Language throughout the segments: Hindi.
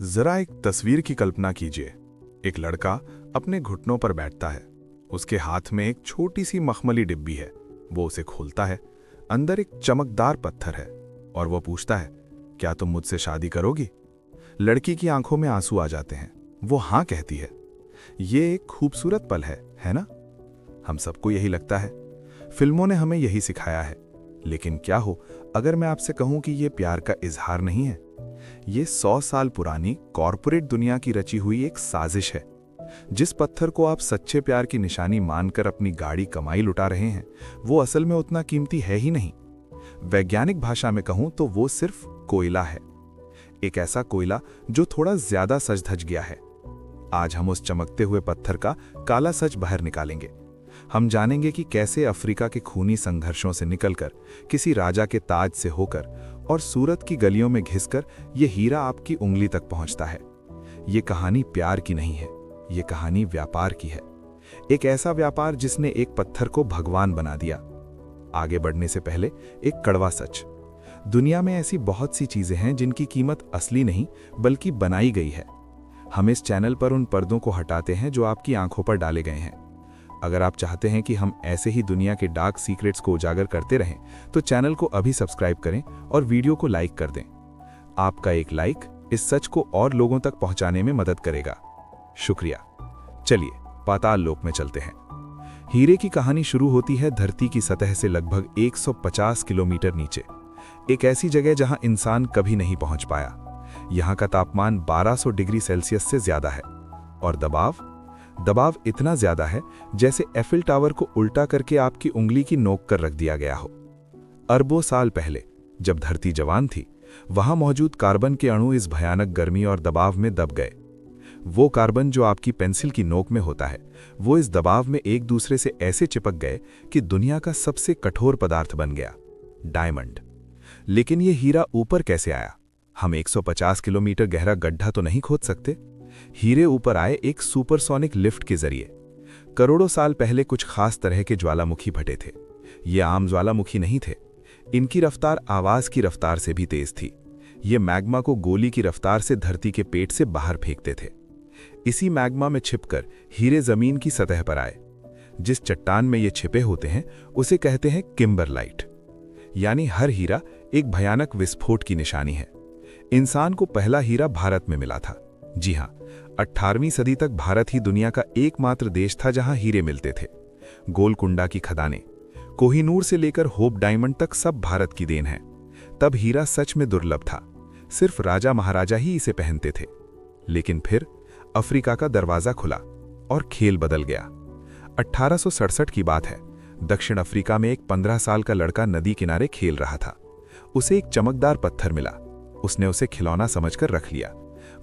जरा एक तस्वीर की कल्पना कीजिए। एक लड़का अपने घुटनों पर बैठता है। उसके हाथ में एक छोटी सी मखमली डिब्बी है। वो उसे खोलता है। अंदर एक चमकदार पत्थर है और वो पूछता है, क्या तुम मुझसे शादी करोगी? लड़की की आंखों में आंसू आ जाते हैं। वो हाँ कहती है। ये एक खूबसूरत पल है ना? हम सबको यही लगता है। फिल्मों ने हमें यही सिखाया है। लेकिन क्या हो अगर मैं आपसे कहूं कि ये प्यार का इजहार नहीं है? ये 100 साल पुरानी कॉरपोरेट दुनिया की रची हुई एक साजिश है। जिस पत्थर को आप सच्चे प्यार की निशानी मानकर अपनी गाड़ी कमाई लुटा रहे हैं, वो असल में उतना कीमती है ही नहीं। वैज्ञानिक भाषा में कहूं तो वो सिर्फ कोयला है। एक ऐसा कोयला जो थोड़ा ज्यादा सज धज गया है। आज हम उस चमकते हुए पत्थर का काला सच बाहर निकालेंगे। हम जानेंगे कि कैसे अफ्रीका के खूनी संघर्षों से निकलकर, किसी राजा के ताज से होकर और सूरत की गलियों में घिसकर ये हीरा आपकी उंगली तक पहुंचता है। ये कहानी प्यार की नहीं है, ये कहानी व्यापार की है। एक ऐसा व्यापार जिसने एक पत्थर को भगवान बना दिया। आगे बढ़ने से पहले एक कड़वा सच। दुनिया में ऐसी बहुत सी चीजें हैं जिनकी कीमत असली नहीं बल्कि बनाई गई है। हम इस चैनल पर उन पर्दों को हटाते हैं जो आपकी आंखों पर डाले गए हैं। अगर आप चाहते हैं कि हम ऐसे ही दुनिया के डार्क सीक्रेट्स को उजागर करते रहें, तो चैनल को अभी सब्सक्राइब करें और वीडियो को लाइक कर दें। आपका एक लाइक इस सच को और लोगों तक पहुंचाने में मदद करेगा। शुक्रिया। चलिए पाताल लोक में चलते हैं। हीरे की कहानी शुरू होती है धरती की सतह से लगभग 150 किलोमीटर नीचे, एक ऐसी जगह जहां इंसान कभी नहीं पहुंच पाया। यहां का तापमान 1200 डिग्री सेल्सियस से ज्यादा है और दबाव इतना ज्यादा है जैसे एफिल टावर को उल्टा करके आपकी उंगली की नोक कर रख दिया गया हो। अरबों साल पहले जब धरती जवान थी, वहां मौजूद कार्बन के अणु इस भयानक गर्मी और दबाव में दब गए। वो कार्बन जो आपकी पेंसिल की नोक में होता है, वो इस दबाव में एक दूसरे से ऐसे चिपक गए कि दुनिया का सबसे कठोर पदार्थ बन गया, डायमंड। लेकिन ये हीरा ऊपर कैसे आया? हम 150 किलोमीटर गहरा गड्ढा तो नहीं खोद सकते। हीरे ऊपर आए एक सुपरसोनिक लिफ्ट के जरिए। करोड़ों साल पहले कुछ खास तरह के ज्वालामुखी फटे थे। ये आम ज्वालामुखी नहीं थे। इनकी रफ्तार आवाज की रफ्तार से भी तेज थी। ये मैग्मा को गोली की रफ्तार से धरती के पेट से बाहर फेंकते थे। इसी मैग्मा में छिपकर हीरे जमीन की सतह पर आए। जिस चट्टान में ये छिपे होते हैं उसे कहते हैं किम्बरलाइट। यानी हर हीरा एक भयानक विस्फोट की निशानी है। इंसान को पहला हीरा भारत में मिला था। जी हां, 18वीं सदी तक भारत ही दुनिया का एकमात्र देश था जहां हीरे मिलते थे। गोलकुंडा की खदानें, कोहिनूर से लेकर होप डायमंड तक सब भारत की देन है। तब हीरा सच में दुर्लभ था। सिर्फ राजा महाराजा ही इसे पहनते थे। लेकिन फिर अफ्रीका का दरवाजा खुला और खेल बदल गया। 1867 की बात है। दक्षिण अफ्रीका में एक 15 साल का लड़का नदी किनारे खेल रहा था। उसे एक चमकदार पत्थर मिला। उसने उसे खिलौना समझकर रख लिया।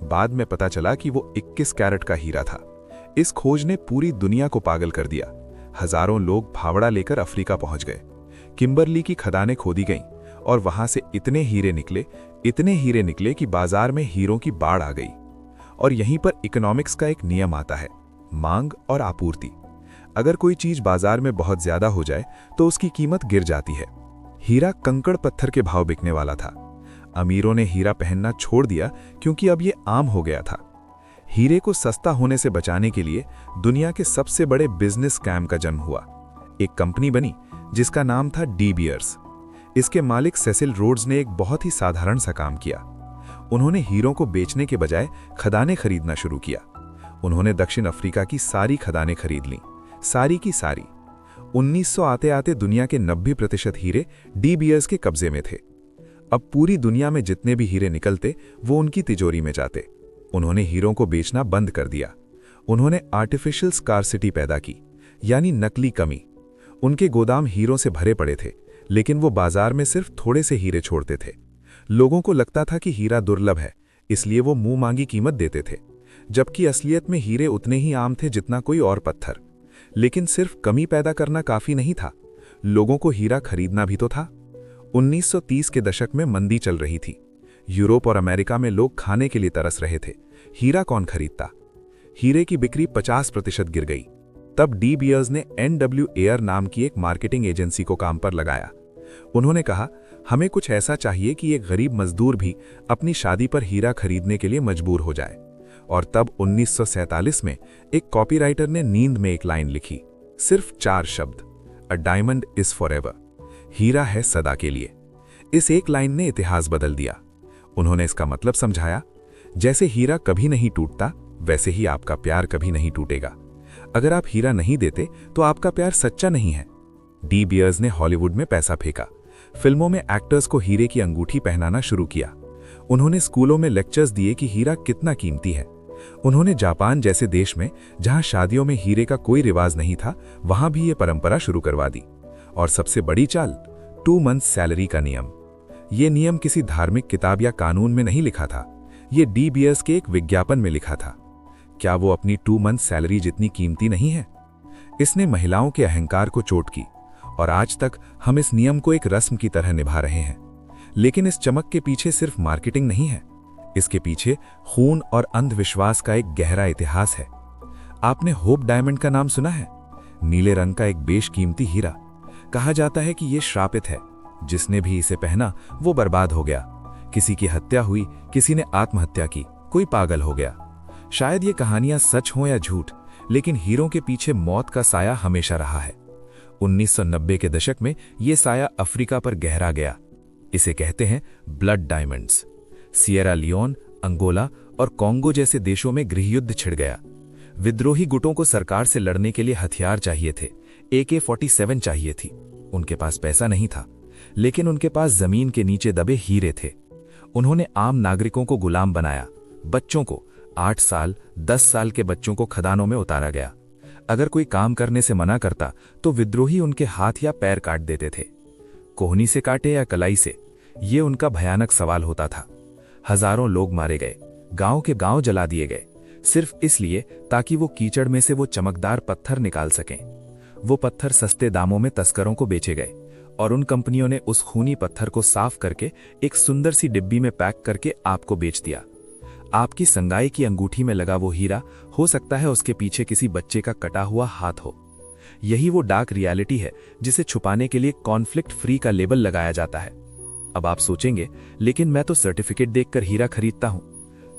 बाद में पता चला कि वो 21 कैरेट का हीरा था। इस खोज ने पूरी दुनिया को पागल कर दिया। हजारों लोग फावड़ा लेकर अफ्रीका पहुंच गए। किम्बरली की खदानें खोदी गईं और वहां से इतने हीरे निकले कि बाजार में हीरों की बाढ़ आ गई। और यहीं पर इकोनॉमिक्स का एक नियम आता है, मांग और आपूर्ति। अगर कोई चीज बाजार में बहुत ज्यादा हो जाए तो उसकी कीमत गिर जाती है। हीरा कंकड़ पत्थर के भाव बिकने वाला था। अमीरों ने हीरा पहनना छोड़ दिया क्योंकि अब ये आम हो गया था। हीरे को सस्ता होने से बचाने के लिए दुनिया के सबसे बड़े बिजनेस स्कैम का जन्म हुआ। एक कंपनी बनी जिसका नाम था डी बियर्स। इसके मालिक सेसिल रोड्स ने एक बहुत ही साधारण सा काम किया। उन्होंने हीरों को बेचने के बजाय खदानें खरीदना शुरू किया। उन्होंने दक्षिण अफ्रीका की सारी खदानें खरीद लीं, सारी की सारी। 1900 आते आते दुनिया के 90% हीरे डी बियर्स के कब्जे में थे। अब पूरी दुनिया में जितने भी हीरे निकलते वो उनकी तिजोरी में जाते। उन्होंने हीरों को बेचना बंद कर दिया। उन्होंने आर्टिफिशियल स्कार्सिटी पैदा की, यानी नकली कमी। उनके गोदाम हीरों से भरे पड़े थे, लेकिन वो बाजार में सिर्फ थोड़े से हीरे छोड़ते थे। लोगों को लगता था कि हीरा दुर्लभ है, इसलिए वो मुंह मांगी कीमत देते थे, जबकि असलियत में हीरे उतने ही आम थे जितना कोई और पत्थर। लेकिन सिर्फ कमी पैदा करना काफी नहीं था, लोगों को हीरा खरीदना भी तो था। 1930 के दशक में मंदी चल रही थी। यूरोप और अमेरिका में लोग खाने के लिए तरस रहे थे। हीरा कौन खरीदता? हीरे की बिक्री 50% गिर गई। तब डी बियर्स ने NW एयर नाम की एक मार्केटिंग एजेंसी को काम पर लगाया। उन्होंने कहा, हमें कुछ ऐसा चाहिए कि एक गरीब मजदूर भी अपनी शादी पर हीरा खरीदने के लिए मजबूर हो जाए। और तब 1947 में एक कॉपीराइटर ने नींद में एक लाइन लिखी, सिर्फ 4 शब्द, अ डायमंड इज फॉरएवर, हीरा है सदा के लिए। इस एक लाइन ने इतिहास बदल दिया। उन्होंने इसका मतलब समझाया, जैसे हीरा कभी नहीं टूटता, वैसे ही आपका प्यार कभी नहीं टूटेगा। अगर आप हीरा नहीं देते तो आपका प्यार सच्चा नहीं है। डी बियर्स ने हॉलीवुड में पैसा फेंका, फिल्मों में एक्टर्स को हीरे की अंगूठी पहनाना शुरू किया। उन्होंने स्कूलों में लेक्चर्स दिए कि हीरा कितना कीमती है। उन्होंने जापान जैसे देश में, जहां शादियों में हीरे का कोई रिवाज नहीं था, वहां भी ये परंपरा शुरू करवा दी। और सबसे बड़ी चाल, 2 मंथ्स सैलरी का नियम। ये नियम किसी धार्मिक किताब या कानून में नहीं लिखा था, ये डी बियर्स के एक विज्ञापन में लिखा था। क्या वो अपनी 2 मंथ्स सैलरी जितनी कीमती नहीं है? इसने महिलाओं के अहंकार को चोट की, और आज तक हम इस नियम को एक रस्म की तरह निभा रहे हैं। लेकिन इस चमक के पीछे सिर्फ मार्केटिंग नहीं है, इसके पीछे खून और अंधविश्वास का एक गहरा इतिहास है। आपने होप डायमंड का नाम सुना है? नीले रंग का एक बेशकीमती हीरा। कहा जाता है कि यह श्रापित है, जिसने भी इसे पहना वो बर्बाद हो गया। किसी की हत्या हुई, किसी ने आत्महत्या की, कोई पागल हो गया। शायद ये कहानियां सच हों या झूठ, लेकिन हीरों के पीछे मौत का साया हमेशा रहा है। 1990 के दशक में ये साया अफ्रीका पर गहरा गया। इसे कहते हैं blood diamonds. Sierra Leone, Angola और कॉन्गो जैसे देशों में गृहयुद्ध छिड़ गया। विद्रोही गुटों को सरकार से लड़ने के लिए हथियार चाहिए थे, AK-47 चाहिए थी। उनके पास पैसा नहीं था, लेकिन उनके पास जमीन के नीचे दबे हीरे थे। उन्होंने आम नागरिकों को गुलाम बनाया। बच्चों को, 8 साल 10 साल के बच्चों को खदानों में उतारा गया। अगर कोई काम करने से मना करता तो विद्रोही उनके हाथ या पैर काट देते थे। कोहनी से काटे या कलाई से, ये उनका भयानक सवाल होता था। हजारों लोग मारे गए, गांव के गांव जला दिए गए, सिर्फ इसलिए ताकि वो कीचड़ में से वो चमकदार पत्थर निकाल सकें। वो पत्थर सस्ते दामों में तस्करों को बेचे गए, और उन कंपनियों ने उस खूनी पत्थर को साफ करके एक सुंदर सी डिब्बी में पैक करके आपको बेच दिया। आपकी संगाई की अंगूठी में लगा वो हीरा, हो सकता है उसके पीछे किसी बच्चे का कटा हुआ हाथ हो। यही वो डार्क रियलिटी है जिसे छुपाने के लिए कॉन्फ्लिक्ट फ्री का लेबल लगाया जाता है। अब आप सोचेंगे, लेकिन मैं तो सर्टिफिकेट देखकर हीरा खरीदता हूं।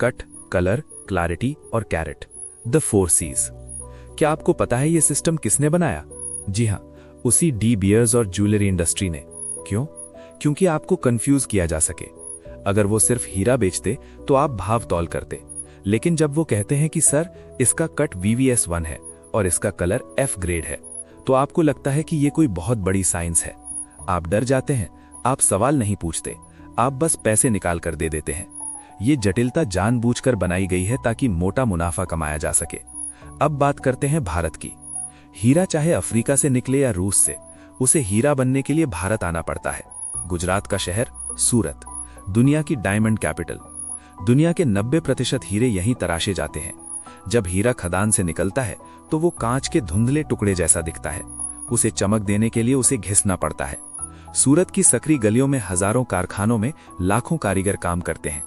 कट, कलर, क्लैरिटी और कैरेट, द 4 C's। क्या आपको पता है ये सिस्टम किसने बनाया? जी हां, उसी डी बियर्स और ज्वेलरी इंडस्ट्री ने। क्यों? क्योंकि आपको कंफ्यूज किया जा सके। अगर वो सिर्फ हीरा बेचते तो आप भाव तौल करते, लेकिन जब वो कहते हैं कि सर इसका कट VVS1 है और इसका कलर F ग्रेड है, तो आपको लगता है कि ये कोई बहुत बड़ी साइंस है। आप डर जाते हैं, आप सवाल नहीं पूछते, आप बस पैसे निकाल कर दे देते हैं। ये जटिलता जानबूझकर बनाई गई है ताकि मोटा मुनाफा कमाया जा सके। अब बात करते हैं भारत की। हीरा चाहे अफ्रीका से निकले या रूस से, उसे हीरा बनने के लिए भारत आना पड़ता है। गुजरात का शहर सूरत, दुनिया की डायमंड कैपिटल। दुनिया के 90% हीरे यहीं तराशे जाते हैं। जब हीरा खदान से निकलता है तो वो कांच के धुंधले टुकड़े जैसा दिखता है। उसे चमक देने के लिए उसे घिसना पड़ता है। सूरत की सकरी गलियों में हजारों कारखानों में लाखों कारीगर काम करते हैं,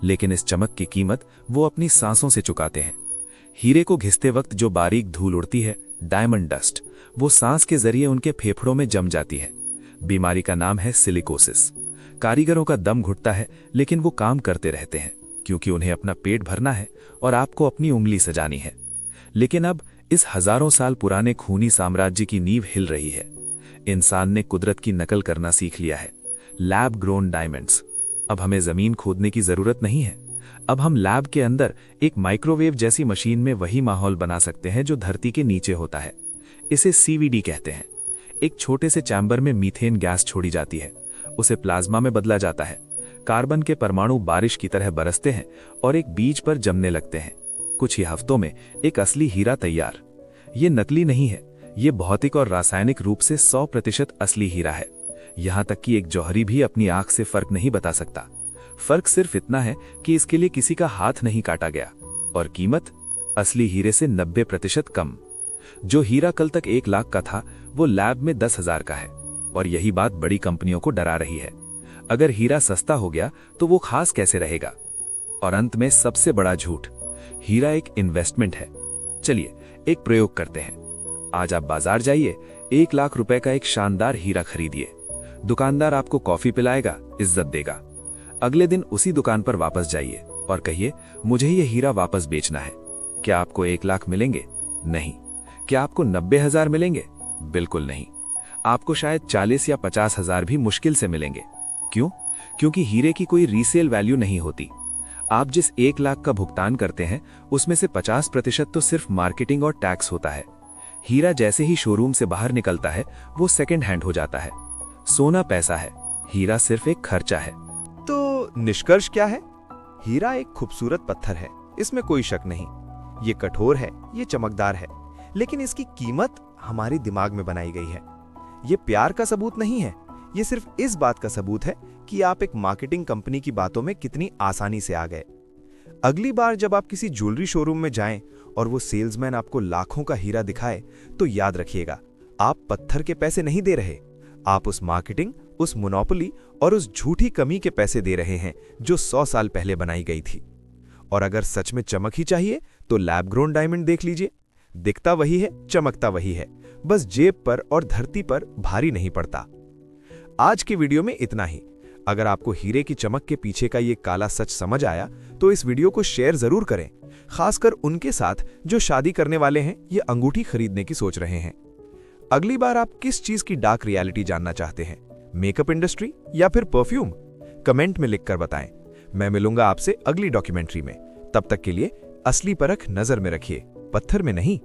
लेकिन इस चमक की कीमत वो अपनी सांसों से चुकाते हैं। हीरे को घिसते वक्त जो बारीक धूल उड़ती है, डायमंड डस्ट, वो सांस के जरिए उनके फेफड़ों में जम जाती है। बीमारी का नाम है सिलिकोसिस। कारीगरों का दम घुटता है, लेकिन वो काम करते रहते हैं क्योंकि उन्हें अपना पेट भरना है और आपको अपनी उंगली सजानी है। लेकिन अब इस हजारों साल पुराने खूनी साम्राज्य की नींव हिल रही है। इंसान ने कुदरत की नकल करना सीख लिया है। Lab grown diamonds. अब हमें जमीन खोदने की जरूरत नहीं है। अब हम लैब के अंदर एक माइक्रोवेव जैसी मशीन में वही माहौल बना सकते हैं जो धरती के नीचे होता है। इसे CVD कहते हैं। एक छोटे से चैम्बर में मीथेन गैस छोड़ी जाती है, उसे प्लाज्मा में बदला जाता है। कार्बन के परमाणु बारिश की तरह बरसते हैं और एक बीज पर जमने लगते हैं। कुछ ही हफ्तों में एक असली हीरा तैयार। ये नकली नहीं है, ये भौतिक और रासायनिक रूप से 100% असली हीरा है। यहां तक कि एक जौहरी भी अपनी आंख से फर्क नहीं बता सकता। फर्क सिर्फ इतना है कि इसके लिए किसी का हाथ नहीं काटा गया, और कीमत असली हीरे से 90% कम। जो हीरा कल तक 1 लाख का था, वो लैब में 10,000 का है, और यही बात बड़ी कंपनियों को डरा रही है। अगर हीरा सस्ता हो गया तो वो खास कैसे रहेगा? और अंत में सबसे बड़ा झूठ, हीरा एक इन्वेस्टमेंट है। चलिए एक प्रयोग करते हैं। आज आप बाजार जाइए, 1 लाख रुपए का एक शानदार हीरा खरीदिए। दुकानदार आपको कॉफी पिलाएगा, इज्जत देगा। अगले दिन उसी दुकान पर वापस जाइए और कहिए, मुझे ये हीरा वापस बेचना है। क्या आपको 1 लाख मिलेंगे? नहीं। क्या आपको 90,000 मिलेंगे? बिल्कुल नहीं। आपको शायद 40 या 50,000 भी मुश्किल से मिलेंगे। क्यों? क्योंकि हीरे की कोई रीसेल वैल्यू नहीं होती। आप जिस 1 लाख का भुगतान करते हैं उसमें से 50% तो सिर्फ मार्केटिंग और टैक्स होता है। हीरा जैसे ही शोरूम से बाहर निकलता है वो सेकंड हैंड हो जाता है। सोना पैसा है, हीरा सिर्फ एक खर्चा है। तो निष्कर्ष क्या है? हीरा एक खूबसूरत पत्थर है, इसमें कोई शक नहीं। ये कठोर है, ये चमकदार है, लेकिन इसकी कीमत हमारे दिमाग में बनाई गई है। ये प्यार का सबूत नहीं है, ये सिर्फ इस बात का सबूत है कि आप एक मार्केटिंग कंपनी की बातों में कितनी आसानी से आ गए। अगली बार जब आप किसी ज्वेलरी शोरूम में जाएं और वो सेल्समैन आपको लाखों का हीरा दिखाए, तो याद रखिएगा, आप पत्थर के पैसे नहीं दे रहे, आप उस मार्केटिंग, उस मोनोपोली और उस झूठी कमी के पैसे दे रहे हैं जो 100 साल पहले बनाई गई थी। और अगर सच में चमक ही चाहिए तो लैब ग्रोन डायमंड देख लीजिए। दिखता वही है, चमकता वही है, बस जेब पर और धरती पर भारी नहीं पड़ता। आज की वीडियो में इतना ही। अगर आपको हीरे की चमक के पीछे का ये काला सच समझ आया तो इस वीडियो को शेयर जरूर करें, खासकर उनके साथ जो शादी करने वाले हैं या अंगूठी खरीदने की सोच रहे हैं। अगली बार आप किस चीज की डार्क रियलिटी जानना चाहते हैं, मेकअप इंडस्ट्री या फिर परफ्यूम? कमेंट में लिखकर बताएं। मैं मिलूंगा आपसे अगली डॉक्यूमेंट्री में। तब तक के लिए असली परख नजर में रखिए, पत्थर में नहीं।